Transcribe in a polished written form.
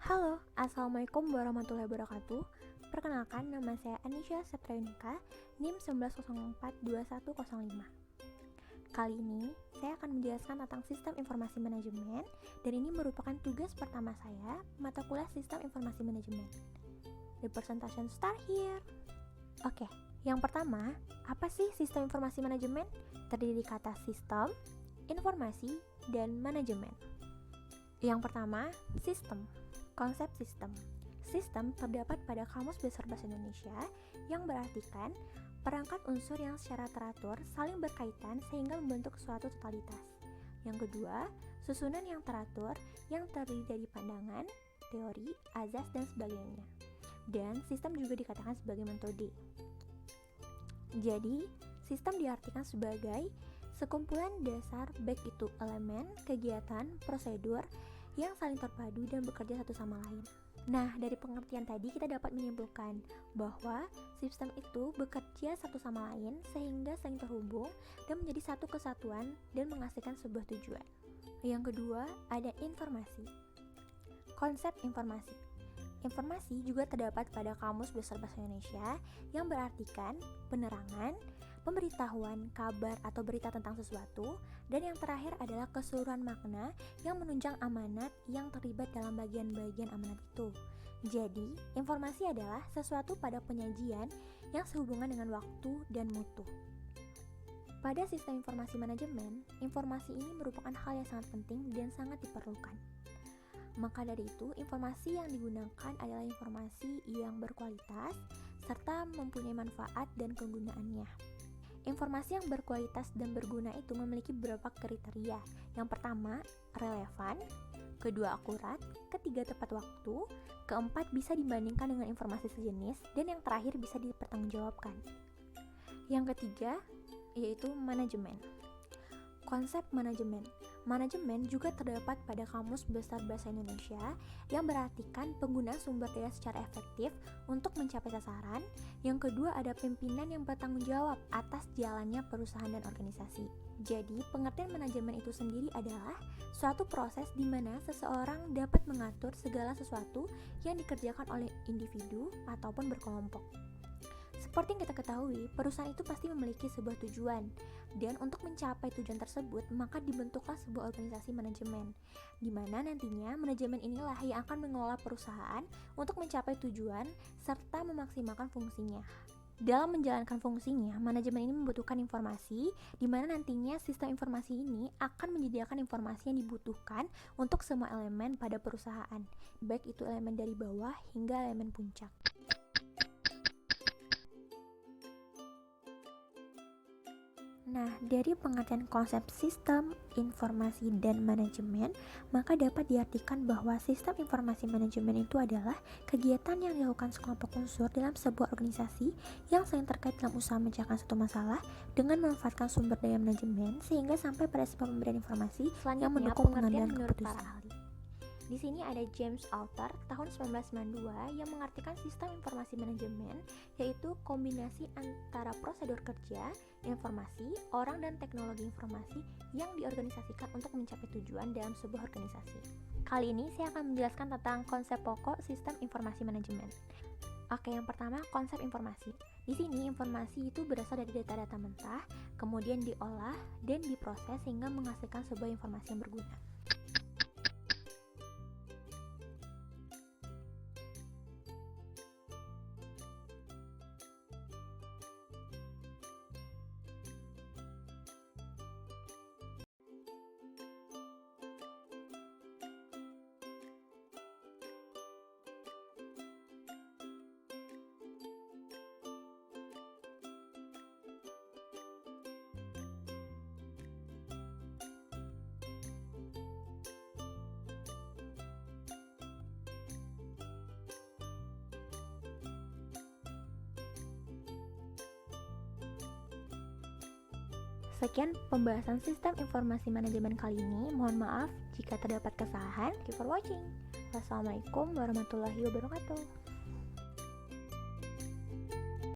Halo, Assalamualaikum warahmatullahi wabarakatuh. Perkenalkan, nama saya Anisha Septrianika, NIM 11042105. Kali ini, saya akan menjelaskan tentang sistem informasi manajemen, dan ini merupakan tugas pertama saya, mata kuliah sistem informasi manajemen. The presentation start here. Oke, yang pertama, apa sih sistem informasi manajemen? Terdiri kata sistem, informasi, dan manajemen. Yang pertama, sistem. Konsep sistem. Sistem terdapat pada Kamus Besar Bahasa Indonesia yang berartikan perangkat unsur yang secara teratur saling berkaitan sehingga membentuk suatu totalitas. Yang kedua, susunan yang teratur yang terdiri dari pandangan, teori, azas, dan sebagainya. Dan sistem juga dikatakan sebagai metode. Jadi, sistem diartikan sebagai sekumpulan dasar baik itu elemen, kegiatan, prosedur yang saling terpadu dan bekerja satu sama lain. Nah, dari pengertian tadi kita dapat menyimpulkan bahwa sistem itu bekerja satu sama lain sehingga saling terhubung dan menjadi satu kesatuan dan menghasilkan sebuah tujuan. Yang kedua, ada informasi. Konsep informasi. Informasi juga terdapat pada Kamus Besar Bahasa Indonesia yang berartikan penerangan, pemberitahuan, kabar atau berita tentang sesuatu, dan yang terakhir adalah keseluruhan makna yang menunjang amanat yang terlibat dalam bagian-bagian amanat itu. Jadi, informasi adalah sesuatu pada penyajian yang sehubungan dengan waktu dan mutu. Pada sistem informasi manajemen, informasi ini merupakan hal yang sangat penting dan sangat diperlukan. Maka dari itu, informasi yang digunakan adalah informasi yang berkualitas serta mempunyai manfaat dan kegunaannya. Informasi yang berkualitas dan berguna itu memiliki beberapa kriteria. Yang pertama, relevan, kedua akurat, ketiga tepat waktu, keempat bisa dibandingkan dengan informasi sejenis, dan yang terakhir bisa dipertanggungjawabkan. Yang ketiga, yaitu manajemen. Konsep manajemen. Manajemen juga terdapat pada Kamus Besar Bahasa Indonesia yang berartikan penggunaan sumber daya secara efektif untuk mencapai sasaran. Yang kedua, ada pimpinan yang bertanggung jawab atas jalannya perusahaan dan organisasi. Jadi, pengertian manajemen itu sendiri adalah suatu proses di mana seseorang dapat mengatur segala sesuatu yang dikerjakan oleh individu ataupun berkelompok. Seperti yang kita ketahui, perusahaan itu pasti memiliki sebuah tujuan, dan untuk mencapai tujuan tersebut, maka dibentuklah sebuah organisasi manajemen, di mana nantinya manajemen inilah yang akan mengelola perusahaan untuk mencapai tujuan serta memaksimalkan fungsinya. Dalam menjalankan fungsinya, manajemen ini membutuhkan informasi, di mana nantinya sistem informasi ini akan menyediakan informasi yang dibutuhkan untuk semua elemen pada perusahaan, baik itu elemen dari bawah hingga elemen puncak. Nah, dari pengertian konsep sistem, informasi, dan manajemen, maka dapat diartikan bahwa sistem informasi manajemen itu adalah kegiatan yang dilakukan sekelompok unsur dalam sebuah organisasi yang saling terkait dalam usaha memecahkan suatu masalah dengan memanfaatkan sumber daya manajemen sehingga sampai pada sebuah pemberian informasi yang mendukung pengambilan keputusan. Di sini ada James Alter tahun 1992 yang mengartikan sistem informasi manajemen, yaitu kombinasi antara prosedur kerja, informasi, orang, dan teknologi informasi yang diorganisasikan untuk mencapai tujuan dalam sebuah organisasi. Kali ini saya akan menjelaskan tentang konsep pokok sistem informasi manajemen. Oke, yang pertama, konsep informasi. Di sini informasi itu berasal dari data-data mentah, kemudian diolah dan diproses sehingga menghasilkan sebuah informasi yang berguna. Sekian pembahasan sistem informasi manajemen kali ini. Mohon maaf jika terdapat kesalahan. Thank you for watching. Wassalamualaikum warahmatullahi wabarakatuh.